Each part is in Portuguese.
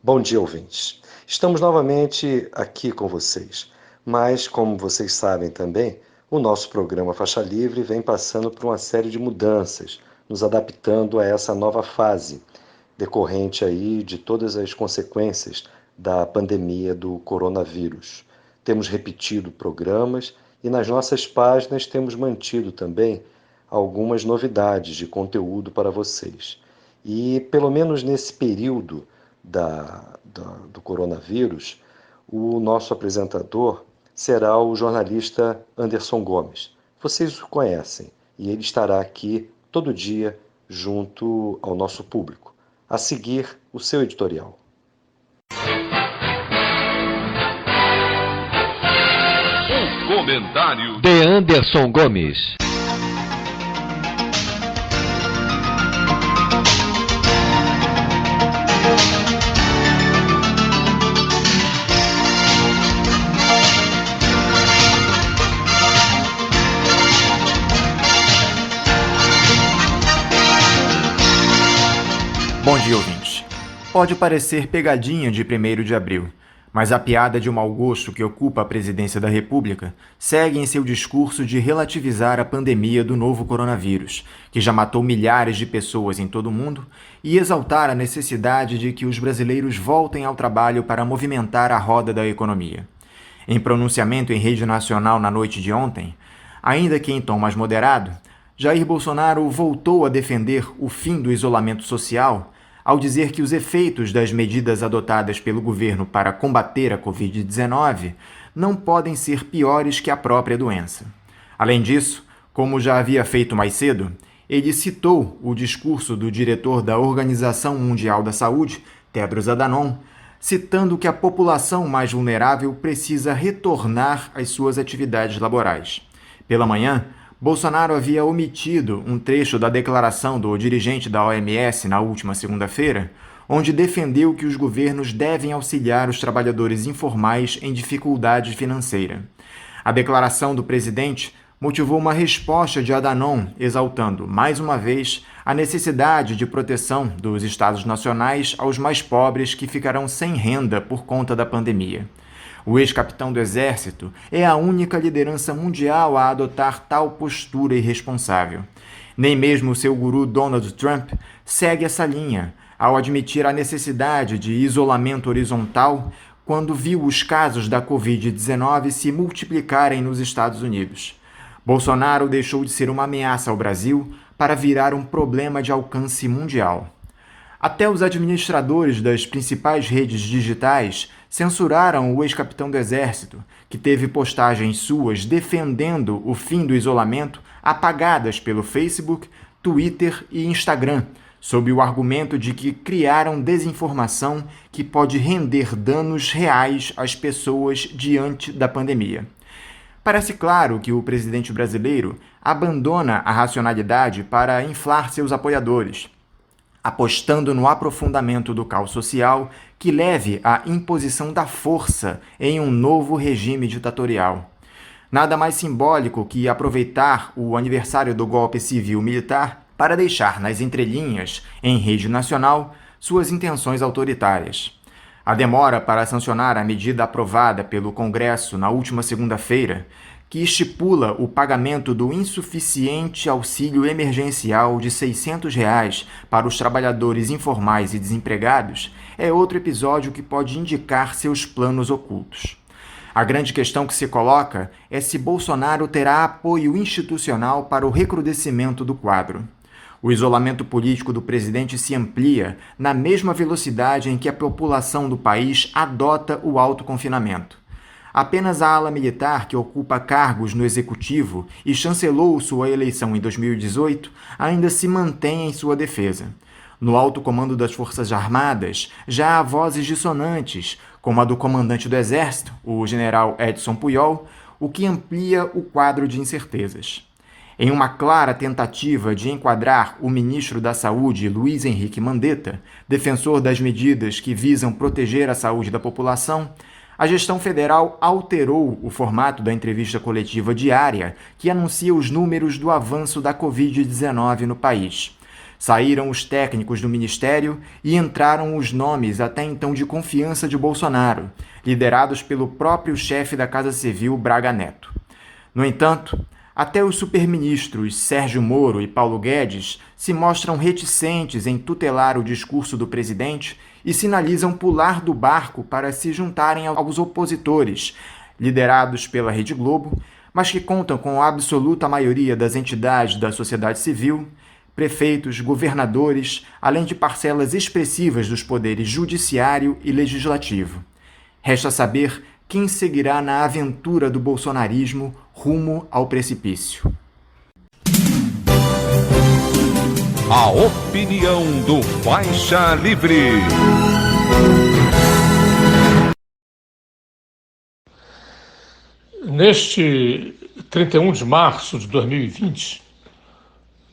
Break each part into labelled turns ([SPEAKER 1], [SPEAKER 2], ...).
[SPEAKER 1] Bom dia, ouvintes. Estamos novamente aqui com vocês, mas, como vocês sabem também, o nosso programa Faixa Livre vem passando por uma série de mudanças, nos adaptando a essa nova fase, decorrente aí de todas as consequências da pandemia do coronavírus. Temos repetido programas e nas nossas páginas temos mantido também algumas novidades de conteúdo para vocês. E, pelo menos nesse período do coronavírus, o nosso apresentador será o jornalista Anderson Gomes. Vocês o conhecem e ele estará aqui todo dia junto ao nosso público. A seguir, o seu editorial.
[SPEAKER 2] Os comentários
[SPEAKER 3] de Anderson Gomes.
[SPEAKER 4] Bom dia, ouvintes. Pode parecer pegadinha de 1º de abril, mas a piada de um mau gosto que ocupa a presidência da República segue em seu discurso de relativizar a pandemia do novo coronavírus, que já matou milhares de pessoas em todo o mundo, e exaltar a necessidade de que os brasileiros voltem ao trabalho para movimentar a roda da economia. Em pronunciamento em rede nacional na noite de ontem, ainda que em tom mais moderado, Jair Bolsonaro voltou a defender o fim do isolamento social ao dizer que os efeitos das medidas adotadas pelo governo para combater a Covid-19 não podem ser piores que a própria doença. Além disso, como já havia feito mais cedo, ele citou o discurso do diretor da Organização Mundial da Saúde, Tedros Adhanom, citando que a população mais vulnerável precisa retornar às suas atividades laborais. Pela manhã, Bolsonaro havia omitido um trecho da declaração do dirigente da OMS na última segunda-feira, onde defendeu que os governos devem auxiliar os trabalhadores informais em dificuldade financeira. A declaração do presidente motivou uma resposta de Adhanom, exaltando, mais uma vez, a necessidade de proteção dos Estados nacionais aos mais pobres que ficarão sem renda por conta da pandemia. O ex-capitão do Exército é a única liderança mundial a adotar tal postura irresponsável. Nem mesmo seu guru Donald Trump segue essa linha, ao admitir a necessidade de isolamento horizontal quando viu os casos da Covid-19 se multiplicarem nos Estados Unidos. Bolsonaro deixou de ser uma ameaça ao Brasil para virar um problema de alcance mundial. Até os administradores das principais redes digitais censuraram o ex-capitão do Exército, que teve postagens suas defendendo o fim do isolamento apagadas pelo Facebook, Twitter e Instagram, sob o argumento de que criaram desinformação que pode render danos reais às pessoas diante da pandemia. Parece claro que o presidente brasileiro abandona a racionalidade para inflar seus apoiadores, apostando no aprofundamento do caos social que leve à imposição da força em um novo regime ditatorial. Nada mais simbólico que aproveitar o aniversário do golpe civil-militar para deixar nas entrelinhas, em rede nacional, suas intenções autoritárias. A demora para sancionar a medida aprovada pelo Congresso na última segunda-feira, que estipula o pagamento do insuficiente auxílio emergencial de R$ 600 para os trabalhadores informais e desempregados, é outro episódio que pode indicar seus planos ocultos. A grande questão que se coloca é se Bolsonaro terá apoio institucional para o recrudescimento do quadro. O isolamento político do presidente se amplia na mesma velocidade em que a população do país adota o autoconfinamento. Apenas a ala militar, que ocupa cargos no executivo e chancelou sua eleição em 2018, ainda se mantém em sua defesa. No alto comando das Forças Armadas, já há vozes dissonantes, como a do comandante do Exército, o general Edson Puyol, o que amplia o quadro de incertezas. Em uma clara tentativa de enquadrar o ministro da Saúde, Luiz Henrique Mandetta, defensor das medidas que visam proteger a saúde da população, a gestão federal alterou o formato da entrevista coletiva diária que anuncia os números do avanço da Covid-19 no país. Saíram os técnicos do ministério e entraram os nomes até então de confiança de Bolsonaro, liderados pelo próprio chefe da Casa Civil, Braga Neto. No entanto, até os superministros Sérgio Moro e Paulo Guedes se mostram reticentes em tutelar o discurso do presidente e sinalizam pular do barco para se juntarem aos opositores, liderados pela Rede Globo, mas que contam com a absoluta maioria das entidades da sociedade civil, prefeitos, governadores, além de parcelas expressivas dos poderes judiciário e legislativo. Resta saber quem seguirá na aventura do bolsonarismo rumo ao precipício.
[SPEAKER 2] A opinião do Faixa Livre.
[SPEAKER 3] Neste 31 de março de 2020,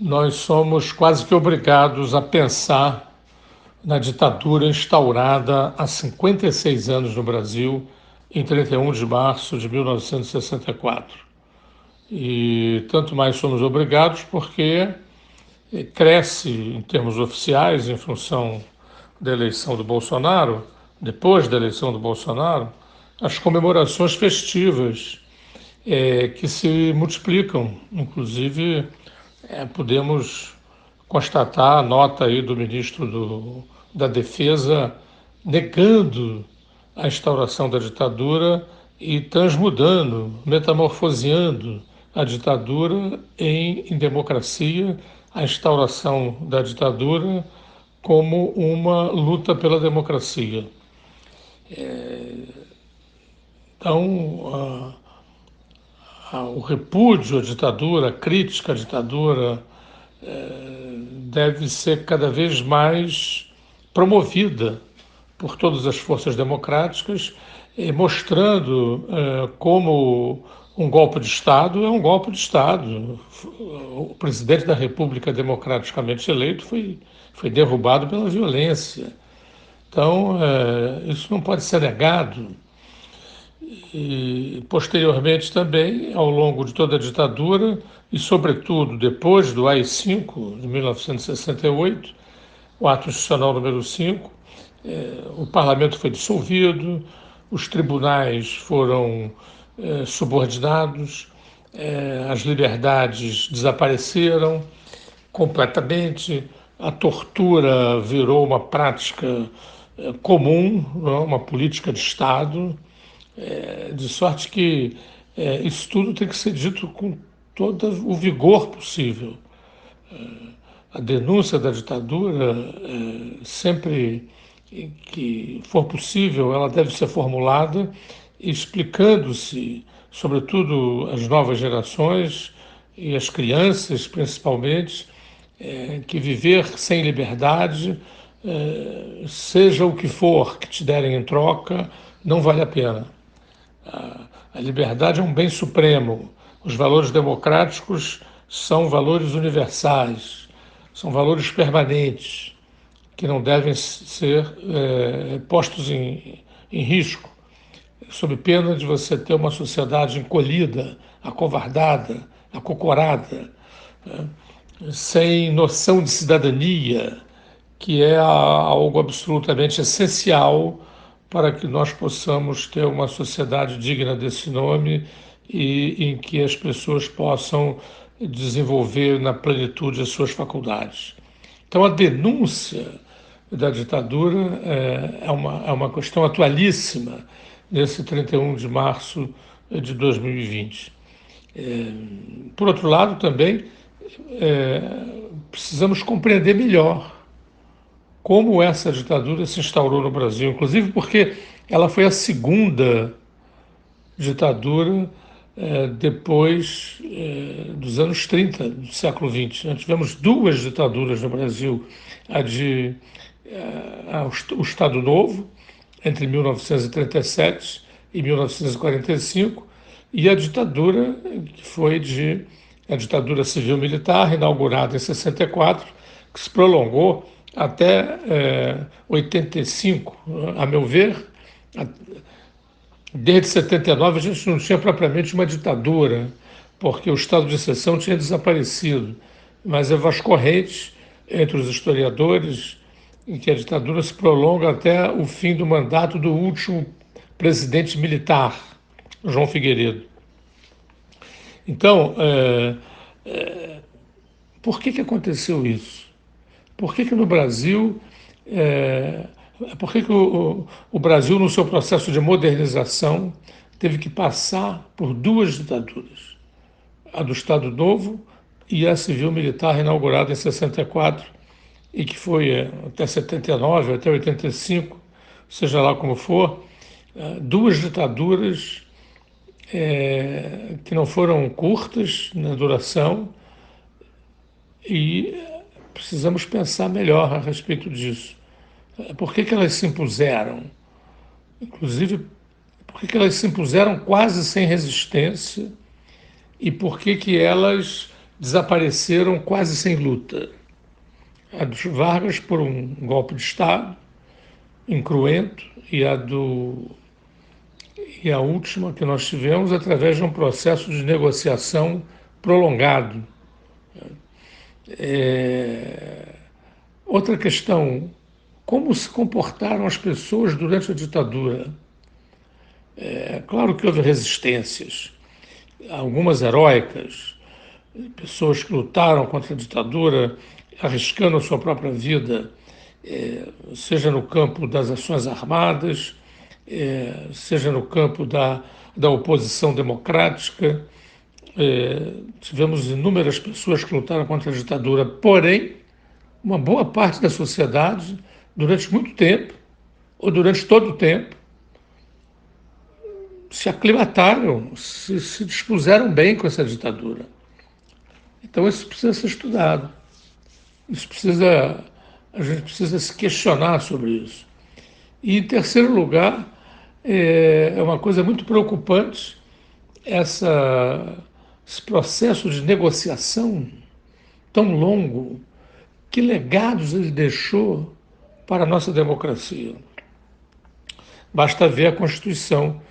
[SPEAKER 3] nós somos quase que obrigados a pensar na ditadura instaurada há 56 anos no Brasil, em 31 de março de 1964. E tanto mais somos obrigados porque cresce, em termos oficiais, em função da eleição do Bolsonaro, depois da eleição do Bolsonaro, as comemorações festivas que se multiplicam. Inclusive, podemos constatar a nota aí do ministro da Defesa negando a instauração da ditadura e transmudando, metamorfoseando a ditadura em democracia, a instauração da ditadura como uma luta pela democracia. Então, o repúdio à ditadura, a crítica à ditadura, deve ser cada vez mais promovida por todas as forças democráticas, mostrando como um golpe de Estado é um golpe de Estado. O presidente da República democraticamente eleito foi derrubado pela violência. Então, isso não pode ser negado. E, posteriormente também, ao longo de toda a ditadura, e sobretudo depois do AI-5, de 1968, o ato institucional número 5, o parlamento foi dissolvido, os tribunais foram subordinados, as liberdades desapareceram completamente, a tortura virou uma prática comum, uma política de Estado, de sorte que isso tudo tem que ser dito com todo o vigor possível. A denúncia da ditadura, sempre que for possível, ela deve ser formulada explicando-se, sobretudo às novas gerações e às crianças, principalmente, que viver sem liberdade, seja o que for que te derem em troca, não vale a pena. A liberdade é um bem supremo. Os valores democráticos são valores universais, são valores permanentes, que não devem ser postos em risco, sob pena de você ter uma sociedade encolhida, acovardada, acocorada, sem noção de cidadania, que é algo absolutamente essencial para que nós possamos ter uma sociedade digna desse nome e em que as pessoas possam desenvolver na plenitude as suas faculdades. Então, a denúncia da ditadura é uma questão atualíssima nesse 31 de março de 2020. Por outro lado, também, precisamos compreender melhor como essa ditadura se instaurou no Brasil, inclusive porque ela foi a segunda ditadura depois dos anos 30 do século XX. Nós tivemos duas ditaduras no Brasil, o Estado Novo, entre 1937 e 1945, e a ditadura que foi a ditadura civil-militar, inaugurada em 64, que se prolongou até 85, a meu ver. Desde 79 a gente não tinha propriamente uma ditadura, porque o estado de exceção tinha desaparecido, mas Evas Correntes entre os historiadores em que a ditadura se prolonga até o fim do mandato do último presidente militar, João Figueiredo. Então, por que aconteceu isso? Por que no Brasil, por que o Brasil, no seu processo de modernização, teve que passar por duas ditaduras? A do Estado Novo e a civil-militar inaugurada em 64 e que foi até 79, até 85, seja lá como for, duas ditaduras que não foram curtas na duração e precisamos pensar melhor a respeito disso. Por que elas se impuseram? Inclusive, por que elas se impuseram quase sem resistência e por que elas desapareceram quase sem luta? A dos Vargas por um golpe de Estado incruento e a última que nós tivemos através de um processo de negociação prolongado. Outra questão, como se comportaram as pessoas durante a ditadura? Claro que houve resistências, algumas heróicas, pessoas que lutaram contra a ditadura, arriscando a sua própria vida, seja no campo das ações armadas, seja no campo da oposição democrática. Tivemos inúmeras pessoas que lutaram contra a ditadura, porém, uma boa parte da sociedade, durante muito tempo, ou durante todo o tempo, se aclimataram, se dispuseram bem com essa ditadura. Então isso precisa ser estudado. A gente precisa se questionar sobre isso. E, em terceiro lugar, é uma coisa muito preocupante esse processo de negociação tão longo. Que legados ele deixou para a nossa democracia? Basta ver a Constituição,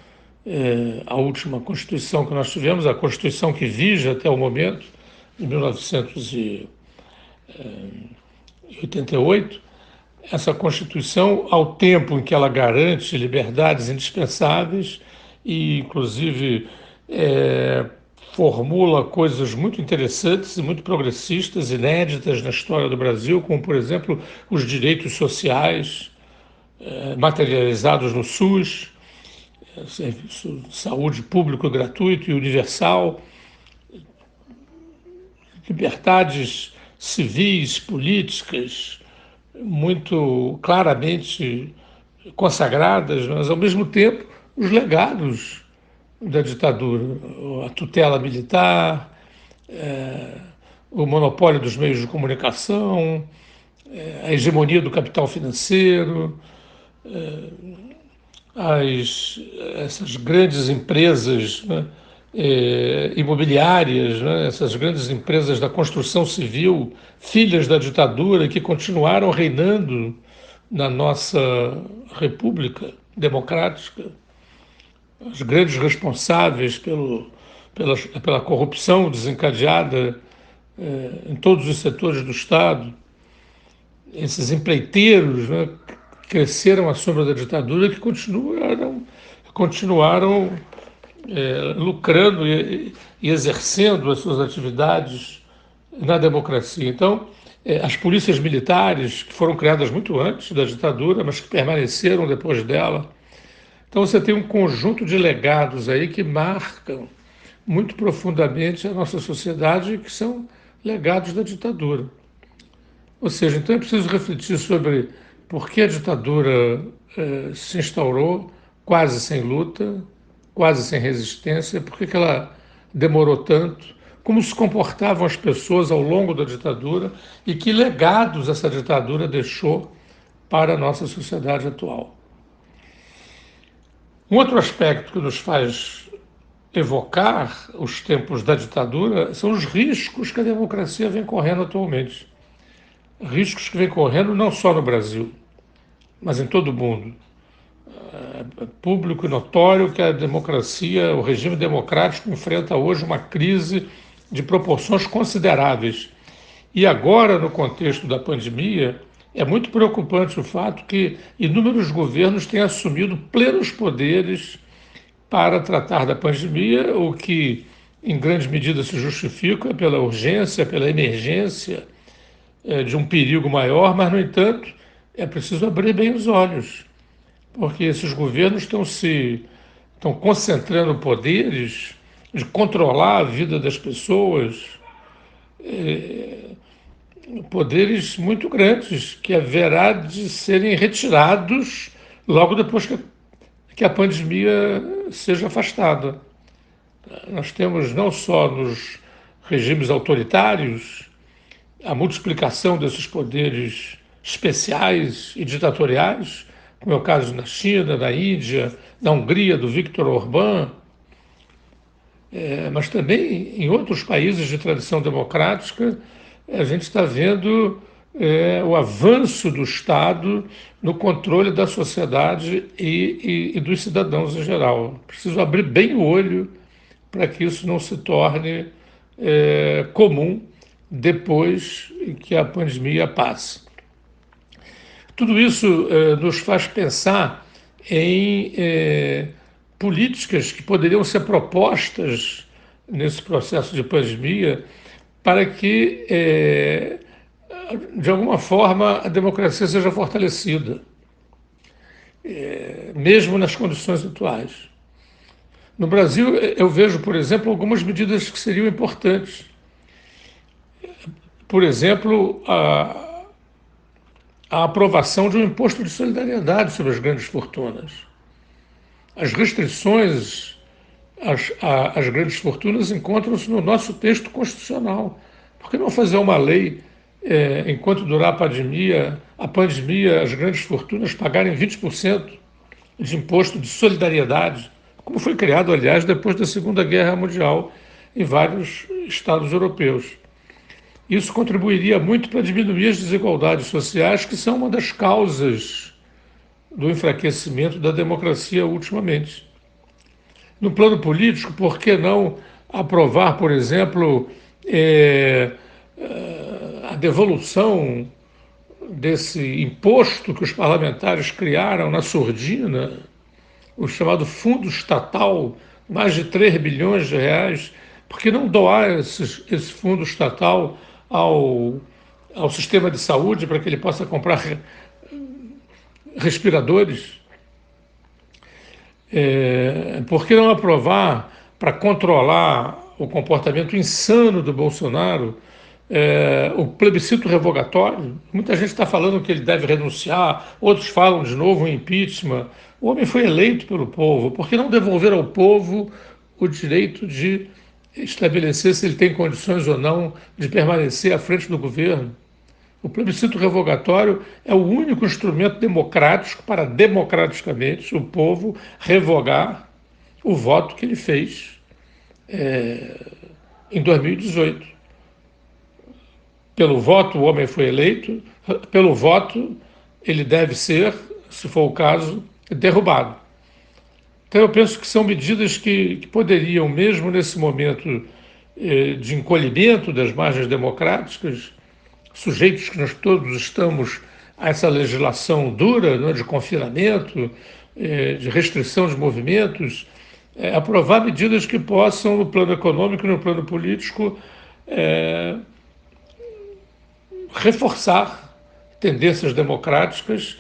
[SPEAKER 3] a última Constituição que nós tivemos, a Constituição que vige até o momento, de 1988, essa Constituição, ao tempo em que ela garante liberdades indispensáveis e, inclusive, formula coisas muito interessantes e muito progressistas, inéditas na história do Brasil, como, por exemplo, os direitos sociais materializados no SUS, serviço de saúde público gratuito e universal, liberdades civis, políticas, muito claramente consagradas, mas, ao mesmo tempo, os legados da ditadura, a tutela militar, o monopólio dos meios de comunicação, a hegemonia do capital financeiro, essas grandes empresas, né, imobiliárias, né, essas grandes empresas da construção civil, filhas da ditadura, que continuaram reinando na nossa República Democrática, os grandes responsáveis pela corrupção desencadeada em todos os setores do Estado, esses empreiteiros, né, que cresceram à sombra da ditadura, que continuaram lucrando e exercendo as suas atividades na democracia. Então, as polícias militares, que foram criadas muito antes da ditadura, mas que permaneceram depois dela. Então, você tem um conjunto de legados aí que marcam muito profundamente a nossa sociedade, que são legados da ditadura. Ou seja, então é preciso refletir sobre por que a ditadura se instaurou quase sem luta, quase sem resistência, por que ela demorou tanto, como se comportavam as pessoas ao longo da ditadura e que legados essa ditadura deixou para a nossa sociedade atual. Um outro aspecto que nos faz evocar os tempos da ditadura são os riscos que a democracia vem correndo atualmente. Riscos que vem correndo não só no Brasil, mas em todo o mundo. É público e notório que a democracia, o regime democrático enfrenta hoje uma crise de proporções consideráveis E agora, no contexto da pandemia, é muito preocupante o fato que inúmeros governos têm assumido plenos poderes para tratar da pandemia, o que em grande medida se justifica pela urgência, pela emergência de um perigo maior, mas, no entanto, é preciso abrir bem os olhos, porque esses governos estão concentrando poderes de controlar a vida das pessoas, poderes muito grandes, que haverá de serem retirados logo depois que a pandemia seja afastada. Nós temos não só nos regimes autoritários a multiplicação desses poderes especiais e ditatoriais, como é o caso na China, na Índia, na Hungria, do Viktor Orbán, mas também em outros países de tradição democrática, a gente está vendo o avanço do Estado no controle da sociedade e dos cidadãos em geral. Preciso abrir bem o olho para que isso não se torne comum depois que a pandemia passe. Tudo isso nos faz pensar em políticas que poderiam ser propostas nesse processo de pandemia para que, de alguma forma, a democracia seja fortalecida, mesmo nas condições atuais. No Brasil, eu vejo, por exemplo, algumas medidas que seriam importantes. Por exemplo, a aprovação de um imposto de solidariedade sobre as grandes fortunas. As restrições às grandes fortunas encontram-se no nosso texto constitucional. Por que não fazer uma lei, enquanto durar a pandemia, as grandes fortunas pagarem 20% de imposto de solidariedade, como foi criado, aliás, depois da Segunda Guerra Mundial em vários estados europeus? Isso contribuiria muito para diminuir as desigualdades sociais, que são uma das causas do enfraquecimento da democracia ultimamente. No plano político, por que não aprovar, por exemplo, a devolução desse imposto que os parlamentares criaram na surdina, o chamado fundo estatal, mais de 3 bilhões de reais, por que não doar esse fundo estatal ao sistema de saúde para que ele possa comprar respiradores? Por que não aprovar, para controlar o comportamento insano do Bolsonaro, o plebiscito revogatório? Muita gente está falando que ele deve renunciar, outros falam de novo em impeachment. O homem foi eleito pelo povo. Por que não devolver ao povo o direito de estabelecer se ele tem condições ou não de permanecer à frente do governo? O plebiscito revogatório é o único instrumento democrático para, democraticamente, o povo revogar o voto que ele fez em 2018. Pelo voto, o homem foi eleito, pelo voto, ele deve ser, se for o caso, derrubado. Então, eu penso que são medidas que poderiam, mesmo nesse momento de encolhimento das margens democráticas, sujeitos que nós todos estamos a essa legislação dura, né, de confinamento, de restrição de movimentos, aprovar medidas que possam, no plano econômico e no plano político, reforçar tendências democráticas,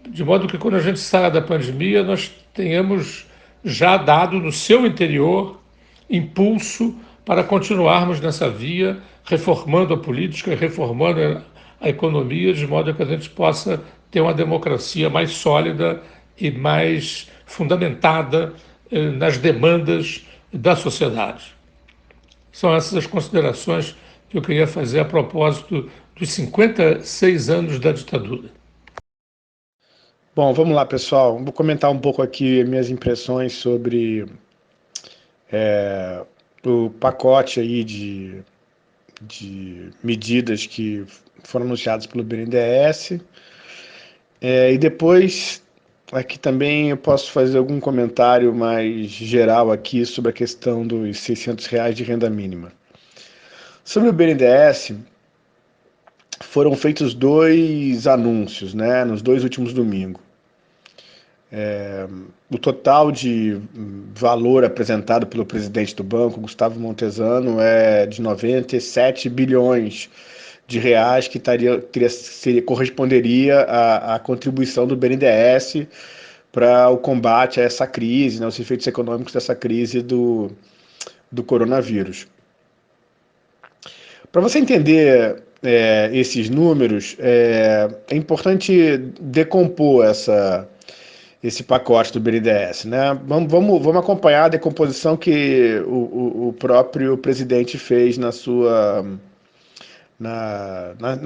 [SPEAKER 3] de modo que, quando a gente saia da pandemia, nós tenhamos já dado no seu interior impulso para continuarmos nessa via, reformando a política, reformando a economia, de modo que a gente possa ter uma democracia mais sólida e mais fundamentada nas demandas da sociedade. São essas as considerações que eu queria fazer a propósito dos 56 anos da ditadura.
[SPEAKER 5] Bom, vamos lá, pessoal. Vou comentar um pouco aqui minhas impressões sobre o pacote aí de medidas que foram anunciadas pelo BNDES. E depois, aqui também eu posso fazer algum comentário mais geral aqui sobre a questão dos R$ 600 de renda mínima. Sobre o BNDES, foram feitos 2 anúncios, né, nos 2 últimos domingos. O total de valor apresentado pelo presidente do banco, Gustavo Montesano, é de 97 bilhões de reais, que corresponderia à contribuição do BNDES para o combate a essa crise, né, os efeitos econômicos dessa crise do coronavírus. Para você entender esses números, é importante decompor esse pacote do BNDES, né? Vamos acompanhar a decomposição que o próprio presidente fez na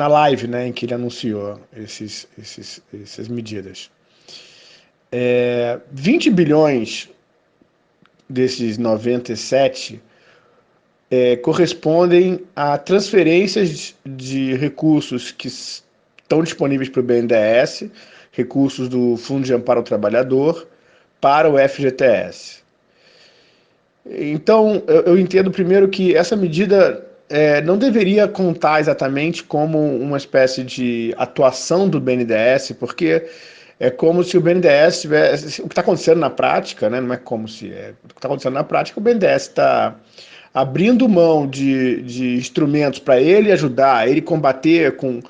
[SPEAKER 5] live, né, em que ele anunciou essas medidas. 20 bilhões desses 97 correspondem a transferências de recursos que estão disponíveis para o BNDES, recursos do Fundo de Amparo ao Trabalhador, para o FGTS. Então, eu entendo primeiro que essa medida não deveria contar exatamente como uma espécie de atuação do BNDES, porque é como se o BNDES tivesse... O que está acontecendo na prática, né, não é como se... o que está acontecendo na prática, o BNDES está abrindo mão de instrumentos para ele ajudar, ele combater com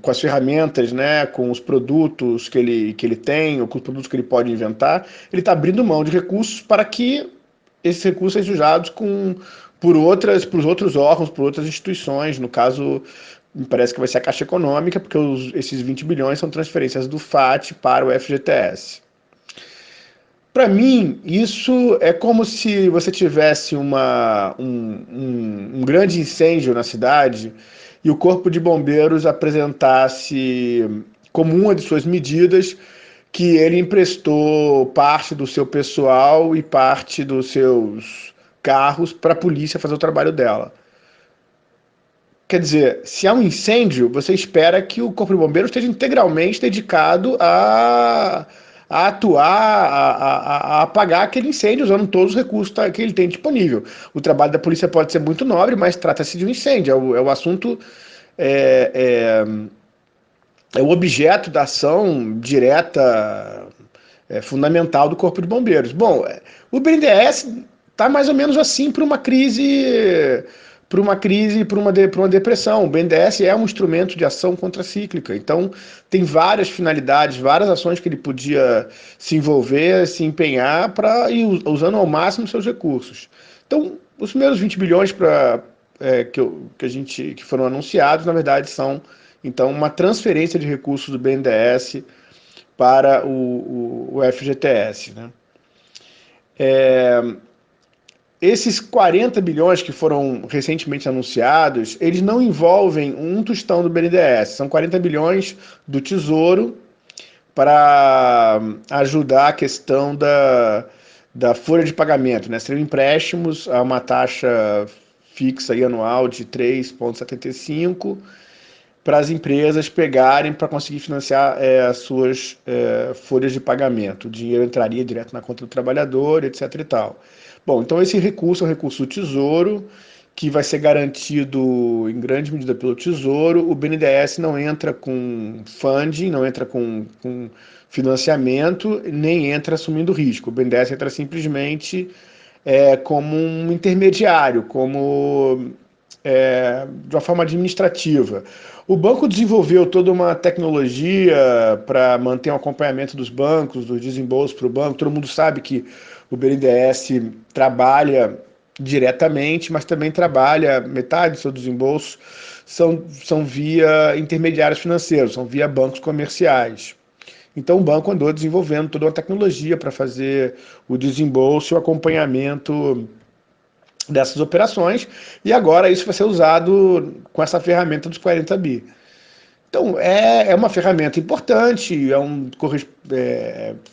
[SPEAKER 5] as ferramentas, né, com os produtos que ele tem, ou com os produtos que ele pode inventar, ele está abrindo mão de recursos para que esses recursos sejam usados por outros órgãos, por outras instituições. No caso, me parece que vai ser a Caixa Econômica, porque esses 20 bilhões são transferências do FAT para o FGTS. Para mim, isso é como se você tivesse um grande incêndio na cidade e o Corpo de Bombeiros apresentasse como uma de suas medidas que ele emprestou parte do seu pessoal e parte dos seus carros para a polícia fazer o trabalho dela. Quer dizer, se há um incêndio, você espera que o Corpo de Bombeiros esteja integralmente dedicado a atuar, a apagar aquele incêndio, usando todos os recursos que ele tem disponível. O trabalho da polícia pode ser muito nobre, mas trata-se de um incêndio, é o assunto, é o objeto da ação direta, fundamental do Corpo de Bombeiros. Bom, o BNDES está mais ou menos assim para uma depressão. O BNDES é um instrumento de ação contracíclica, então tem várias finalidades, várias ações que ele podia se envolver, se empenhar usando ao máximo seus recursos. Então, os primeiros 20 bilhões que foram anunciados, na verdade, são então uma transferência de recursos do BNDES para o FGTS, né? Esses 40 bilhões que foram recentemente anunciados, eles não envolvem um tostão do BNDES, são 40 bilhões do Tesouro para ajudar a questão da folha de pagamento, né? Seriam empréstimos a uma taxa fixa e anual de 3,75 para as empresas pegarem para conseguir financiar as suas folhas de pagamento. O dinheiro entraria direto na conta do trabalhador, etc. e tal. Bom, então esse recurso é um recurso do Tesouro, que vai ser garantido em grande medida pelo Tesouro. O BNDES não entra com funding, não entra com financiamento, nem entra assumindo risco. O BNDES entra simplesmente como um intermediário, de uma forma administrativa. O banco desenvolveu toda uma tecnologia para manter um acompanhamento dos bancos, dos desembolsos para o banco. Todo mundo sabe que o BNDES trabalha diretamente, mas também trabalha, metade dos seus desembolsos são via intermediários financeiros, são via bancos comerciais. Então o banco andou desenvolvendo toda uma tecnologia para fazer o desembolso e o acompanhamento dessas operações, e agora isso vai ser usado com essa ferramenta dos 40 bi. Então, é uma ferramenta importante,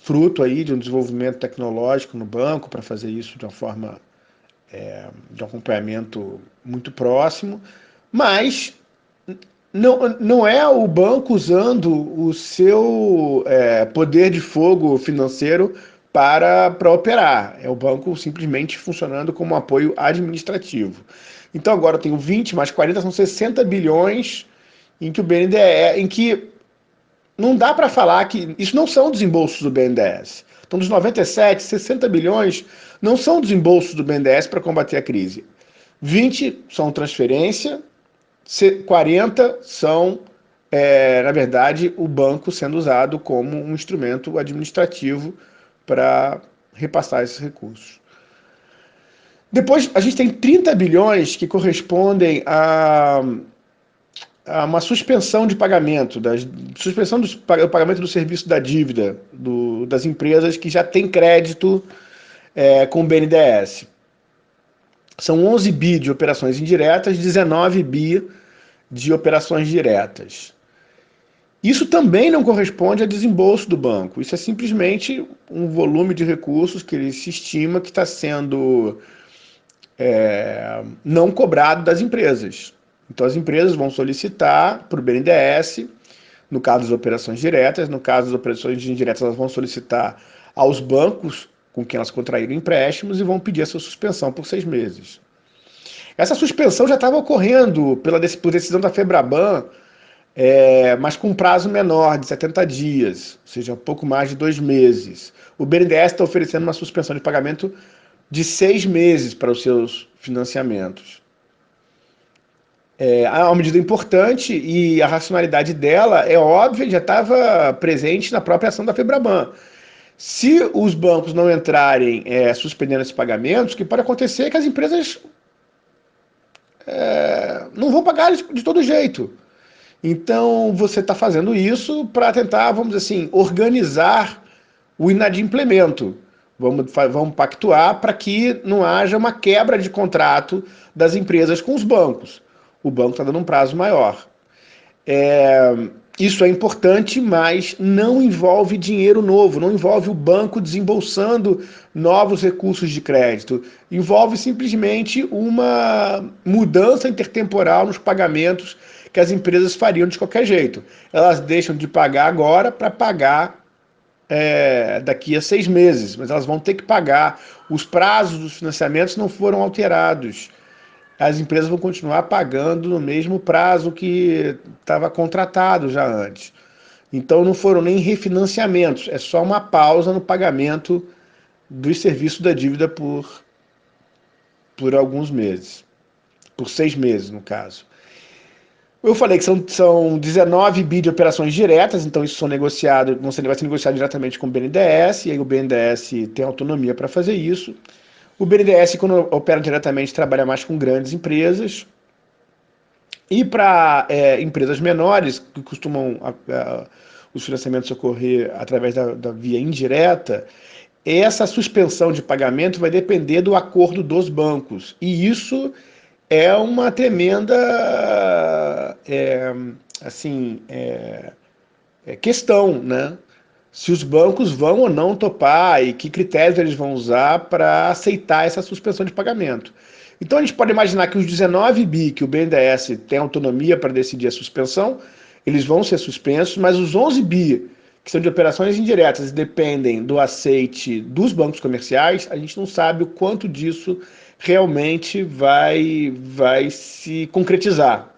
[SPEAKER 5] fruto aí de um desenvolvimento tecnológico no banco para fazer isso de uma forma de um acompanhamento muito próximo, mas não é o banco usando o seu poder de fogo financeiro para operar, é o banco simplesmente funcionando como um apoio administrativo. Então agora eu tenho 20 mais 40, são 60 bilhões em que o BNDES, em que não dá para falar que isso não são desembolsos do BNDES. Então, dos 97, 60 bilhões não são desembolsos do BNDES para combater a crise. 20 são transferência, 40 são, na verdade, o banco sendo usado como um instrumento administrativo para repassar esses recursos. Depois, a gente tem 30 bilhões que correspondem a uma suspensão de pagamento, suspensão do pagamento do serviço da dívida das empresas que já têm crédito com o BNDES. São 11 bi de operações indiretas, 19 bi de operações diretas. Isso também não corresponde a desembolso do banco. Isso é simplesmente um volume de recursos que ele se estima que está sendo não cobrado das empresas. Então as empresas vão solicitar para o BNDES, no caso das operações diretas, no caso das operações indiretas elas vão solicitar aos bancos com quem elas contraíram empréstimos e vão pedir essa suspensão por 6 meses. Essa suspensão já estava ocorrendo por decisão da FEBRABAN, mas com um prazo menor, de 70 dias, ou seja, um pouco mais de 2 meses. O BNDES está oferecendo uma suspensão de pagamento de 6 meses para os seus financiamentos. É uma medida importante e a racionalidade dela é óbvia, já estava presente na própria ação da FEBRABAN. Se os bancos não entrarem suspendendo esses pagamentos, o que pode acontecer é que as empresas não vão pagar de todo jeito. Então, você está fazendo isso para tentar, vamos dizer assim, organizar o inadimplemento. Vamos pactuar para que não haja uma quebra de contrato das empresas com os bancos. O banco está dando um prazo maior. Isso é importante, mas não envolve dinheiro novo, não envolve o banco desembolsando novos recursos de crédito. Envolve simplesmente uma mudança intertemporal nos pagamentos que as empresas fariam de qualquer jeito. Elas deixam de pagar agora para pagar daqui a 6 meses, mas elas vão ter que pagar. Os prazos dos financiamentos não foram alterados. As empresas vão continuar pagando no mesmo prazo que estava contratado já antes. Então não foram nem refinanciamentos, é só uma pausa no pagamento dos serviços da dívida por alguns meses, por 6 meses no caso. Eu falei que são 19 bi de operações diretas, então isso vai ser negociado diretamente com o BNDES, e aí o BNDES tem autonomia para fazer isso. O BNDES, quando opera diretamente, trabalha mais com grandes empresas. E para empresas menores, que costumam os financiamentos ocorrer através da via indireta, essa suspensão de pagamento vai depender do acordo dos bancos. E isso é uma tremenda questão, né? Se os bancos vão ou não topar e que critérios eles vão usar para aceitar essa suspensão de pagamento. Então a gente pode imaginar que os 19 bi que o BNDES tem autonomia para decidir a suspensão, eles vão ser suspensos, mas os 11 bi que são de operações indiretas e dependem do aceite dos bancos comerciais, a gente não sabe o quanto disso realmente vai se concretizar.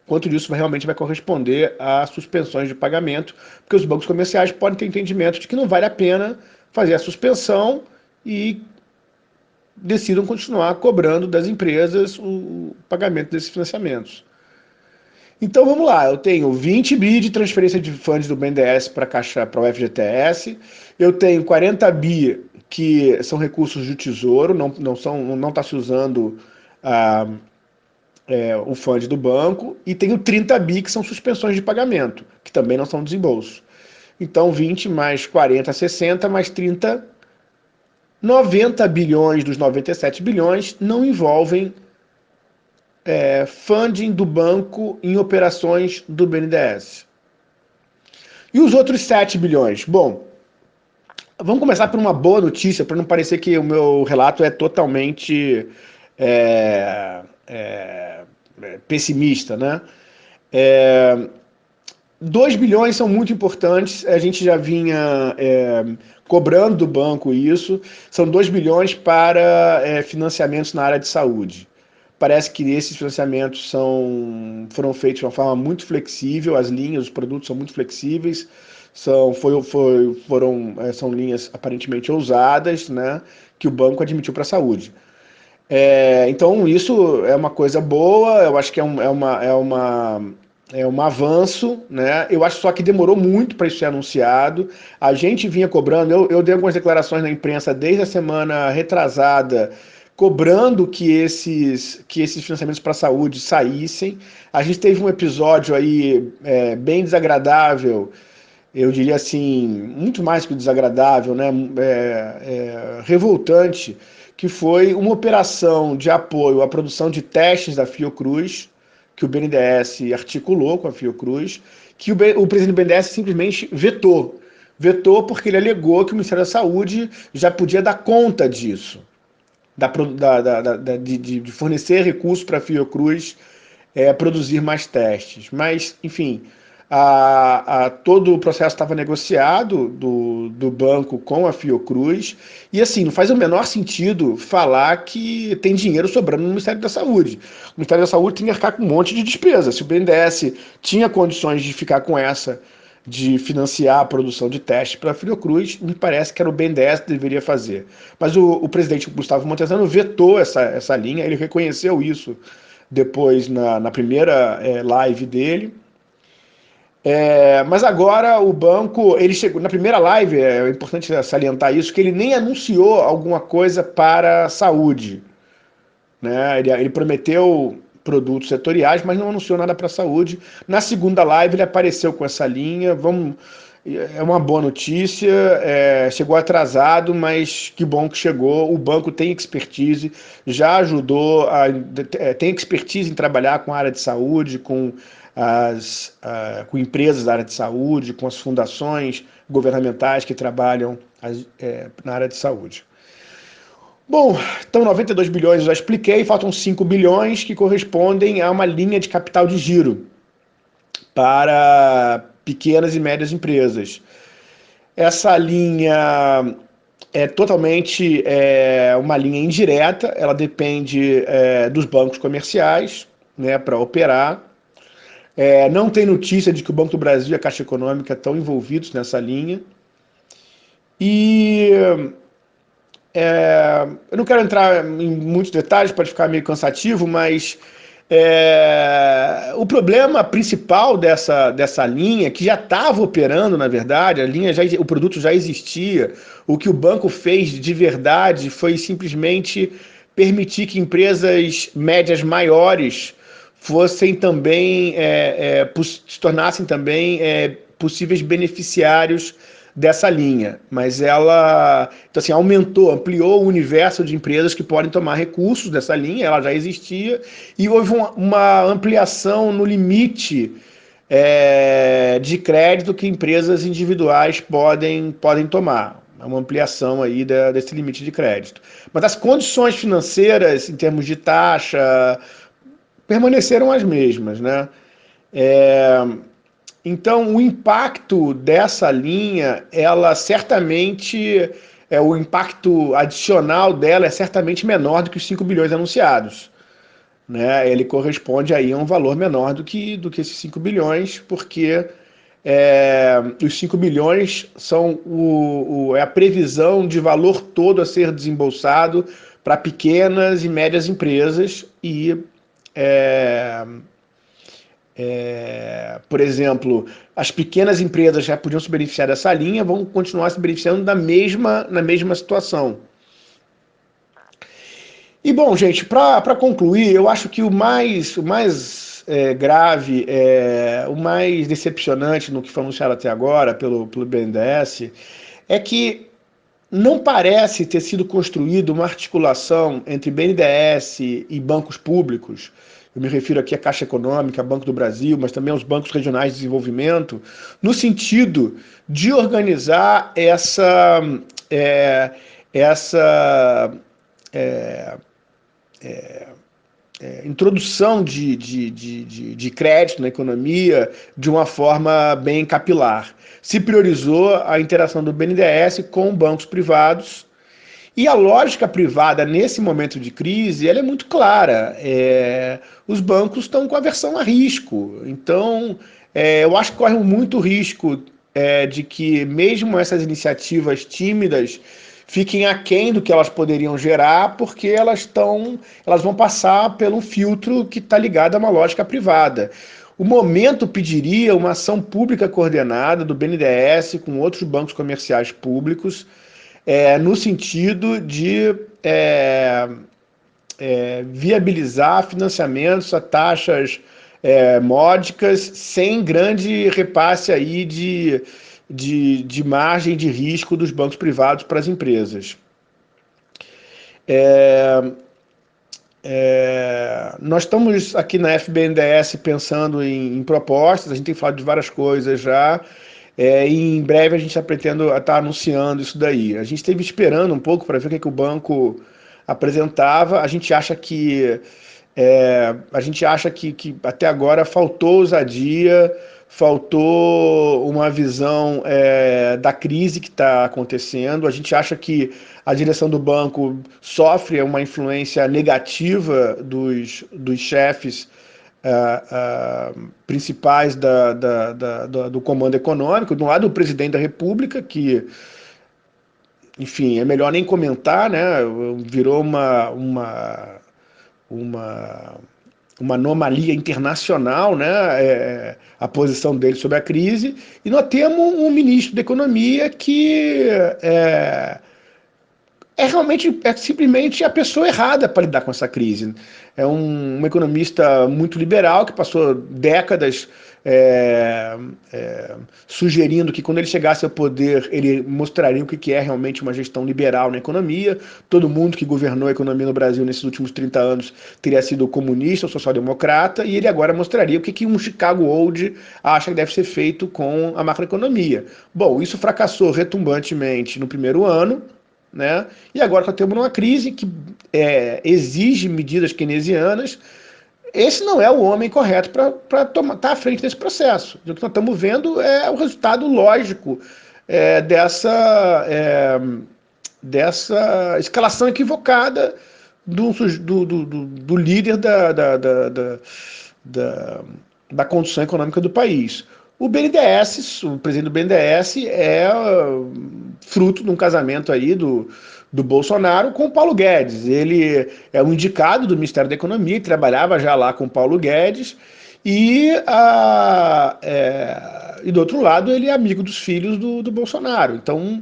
[SPEAKER 5] Quanto disso realmente vai corresponder a suspensões de pagamento, porque os bancos comerciais podem ter entendimento de que não vale a pena fazer a suspensão e decidam continuar cobrando das empresas o pagamento desses financiamentos. Então vamos lá, eu tenho 20 bi de transferência de fundos do BNDES para o FGTS, eu tenho 40 bi que são recursos do Tesouro, não está se usando o fundo do banco, e tenho 30 bi que são suspensões de pagamento, que também não são desembolso. Então 20 mais 40, 60, mais 30, 90 bilhões dos 97 bilhões não envolvem funding do banco em operações do BNDES. E os outros 7 bilhões? Bom, vamos começar por uma boa notícia, para não parecer que o meu relato é totalmente pessimista, né? 2 bilhões são muito importantes, a gente já vinha cobrando do banco isso, são 2 bilhões para financiamentos na área de saúde. Parece que esses financiamentos foram feitos de uma forma muito flexível, as linhas, os produtos são muito flexíveis, são linhas aparentemente ousadas, né, que o banco admitiu para a saúde. Então, isso é uma coisa boa, eu acho que é um avanço, né? Eu acho só que demorou muito para isso ser anunciado. A gente vinha cobrando, eu dei algumas declarações na imprensa desde a semana retrasada, cobrando que esses financiamentos para a saúde saíssem. A gente teve um episódio aí bem desagradável, eu diria assim, muito mais que desagradável, né? Revoltante, que foi uma operação de apoio à produção de testes da Fiocruz, que o BNDES articulou com a Fiocruz, que o presidente do BNDES simplesmente vetou. Vetou porque ele alegou que o Ministério da Saúde já podia dar conta disso, de fornecer recursos para a Fiocruz produzir mais testes. Mas, enfim, todo o processo estava negociado do banco com a Fiocruz, e assim, não faz o menor sentido falar que tem dinheiro sobrando no Ministério da Saúde. O Ministério da Saúde tem que arcar com um monte de despesa. Se o BNDES tinha condições de ficar com de financiar a produção de testes para a Fiocruz, me parece que era o BNDES que deveria fazer. Mas o presidente Gustavo Montezano vetou essa linha, ele reconheceu isso depois na primeira live dele. Mas agora o banco, ele chegou na primeira live, é importante salientar isso, que ele nem anunciou alguma coisa para a saúde, né? Ele prometeu produtos setoriais, mas não anunciou nada para a saúde. Na segunda live ele apareceu com essa linha, é uma boa notícia, chegou atrasado, mas que bom que chegou. O banco tem expertise, já ajudou, tem expertise em trabalhar com a área de saúde, com empresas da área de saúde, com as fundações governamentais que trabalham na área de saúde. Bom, então 92 bilhões eu já expliquei, faltam 5 bilhões que correspondem a uma linha de capital de giro para pequenas e médias empresas. Essa linha é totalmente uma linha indireta, ela depende dos bancos comerciais, né, para operar. Não tem notícia de que o Banco do Brasil e a Caixa Econômica estão envolvidos nessa linha. E eu não quero entrar em muitos detalhes, pode ficar meio cansativo, mas o problema principal dessa linha, que já estava operando, na verdade, o produto já existia, o que o banco fez de verdade foi simplesmente permitir que empresas médias maiores fossem também, se tornassem também possíveis beneficiários dessa linha, mas ela, então, assim, ampliou o universo de empresas que podem tomar recursos dessa linha, ela já existia, e houve uma ampliação no limite de crédito que empresas individuais podem tomar, uma ampliação aí desse limite de crédito. Mas as condições financeiras, em termos de taxa, permaneceram as mesmas, né? Então, o impacto dessa linha, ela certamente, o impacto adicional dela é certamente menor do que os 5 bilhões anunciados, né? Ele corresponde aí a um valor menor do que esses 5 bilhões, porque os 5 bilhões são a previsão de valor todo a ser desembolsado para pequenas e médias empresas e por exemplo, as pequenas empresas já podiam se beneficiar dessa linha, vão continuar se beneficiando na mesma situação. E bom, gente, para concluir, eu acho que o mais grave, o mais decepcionante no que foi anunciado até agora pelo BNDES é que não parece ter sido construída uma articulação entre BNDES e bancos públicos. Eu me refiro aqui à Caixa Econômica, Banco do Brasil, mas também aos bancos regionais de desenvolvimento, no sentido de organizar essa introdução de crédito na economia de uma forma bem capilar. Se priorizou a interação do BNDES com bancos privados E a lógica privada, nesse momento de crise, ela é muito clara. Os bancos estão com aversão a risco. Então, eu acho que corre muito risco de que, mesmo essas iniciativas tímidas, fiquem aquém do que elas poderiam gerar, porque elas vão passar pelo filtro que está ligado a uma lógica privada. O momento pediria uma ação pública coordenada do BNDES com outros bancos comerciais públicos, no sentido de viabilizar financiamentos a taxas módicas, sem grande repasse aí de margem de risco dos bancos privados para as empresas. Nós estamos aqui na FBNDES pensando em propostas, a gente tem falado de várias coisas já, e em breve a gente está pretendendo estar anunciando isso daí. A gente esteve esperando um pouco para ver o que o banco apresentava. A gente acha que até agora faltou ousadia, faltou uma visão da crise que está acontecendo. A gente acha que a direção do banco sofre uma influência negativa dos chefes principais do comando econômico. De um lado, o presidente da República, que, enfim, é melhor nem comentar, né? Virou uma anomalia internacional, né? A posição dele sobre a crise. E nós temos um ministro da Economia que realmente simplesmente a pessoa errada para lidar com essa crise. É um economista muito liberal que passou décadas sugerindo que, quando ele chegasse ao poder, ele mostraria o que é realmente uma gestão liberal na economia. Todo mundo que governou a economia no Brasil nesses últimos 30 anos teria sido comunista ou social-democrata, e ele agora mostraria o que um Chicago Old acha que deve ser feito com a macroeconomia. Bom, isso fracassou retumbantemente no primeiro ano, né? E agora nós temos uma crise que exige medidas keynesianas. Esse não é o homem correto para estar à frente desse processo. O que nós estamos vendo é o resultado lógico dessa escalação equivocada do líder da condução econômica do país. O BNDES, o presidente do BNDES, é fruto de um casamento aí do Bolsonaro com o Paulo Guedes. Ele é um indicado do Ministério da Economia, trabalhava já lá com o Paulo Guedes, e do outro lado ele é amigo dos filhos do Bolsonaro. Então,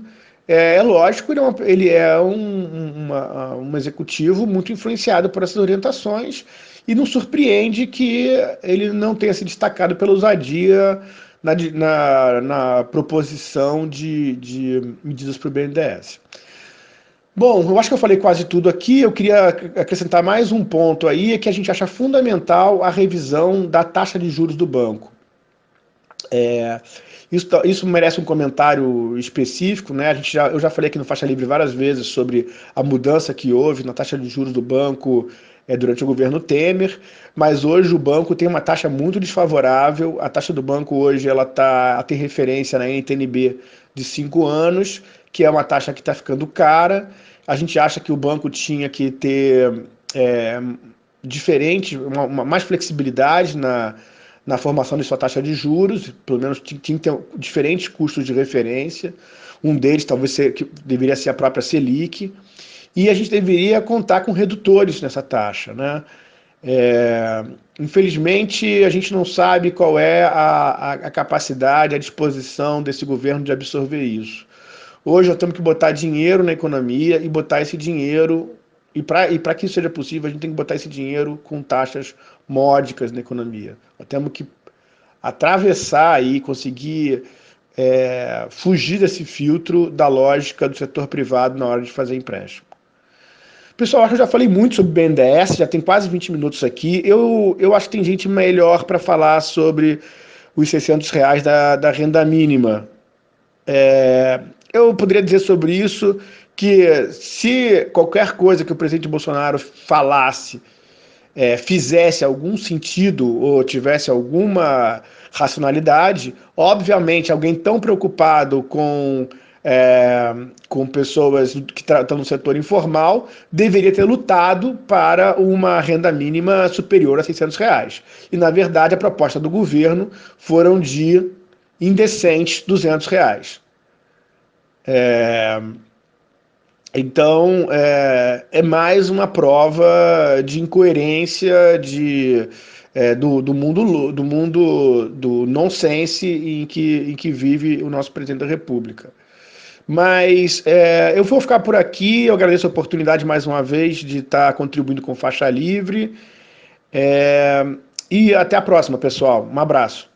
[SPEAKER 5] lógico, ele é um executivo muito influenciado por essas orientações, e não surpreende que ele não tenha se destacado pela ousadia na proposição de medidas para o BNDES. Bom, eu acho que eu falei quase tudo aqui. Eu queria acrescentar mais um ponto aí, que a gente acha fundamental a revisão da taxa de juros do banco. Isso merece um comentário específico, né? Eu já falei aqui no Faixa Livre várias vezes sobre a mudança que houve na taxa de juros do banco durante o governo Temer, mas hoje o banco tem uma taxa muito desfavorável. A taxa do banco hoje tem referência na NTN-B de 5 anos, que é uma taxa que está ficando cara. A gente acha que o banco tinha que ter mais flexibilidade na formação de sua taxa de juros, pelo menos tinha que ter diferentes custos de referência. Um deles deveria ser a própria Selic, e a gente deveria contar com redutores nessa taxa, né? Infelizmente, a gente não sabe qual é a capacidade, a disposição desse governo de absorver isso. Hoje nós temos que botar dinheiro na economia, e botar esse dinheiro, e para que isso seja possível, a gente tem que botar esse dinheiro com taxas módicas na economia. Nós temos que atravessar e conseguir fugir desse filtro da lógica do setor privado na hora de fazer empréstimo. Pessoal, acho que eu já falei muito sobre o BNDES, já tem quase 20 minutos aqui. Eu acho que tem gente melhor para falar sobre os R$600 da renda mínima. Eu poderia dizer sobre isso que, se qualquer coisa que o presidente Bolsonaro falasse fizesse algum sentido ou tivesse alguma racionalidade, obviamente alguém tão preocupado com com pessoas que estão no setor informal, deveria ter lutado para uma renda mínima superior a R$600. E, na verdade, a proposta do governo foram de indecentes R$200. Então, é mais uma prova de incoerência do mundo do nonsense em que vive o nosso presidente da República. Mas eu vou ficar por aqui. Eu agradeço a oportunidade mais uma vez de estar contribuindo com Faixa Livre. E até a próxima, pessoal. Um abraço.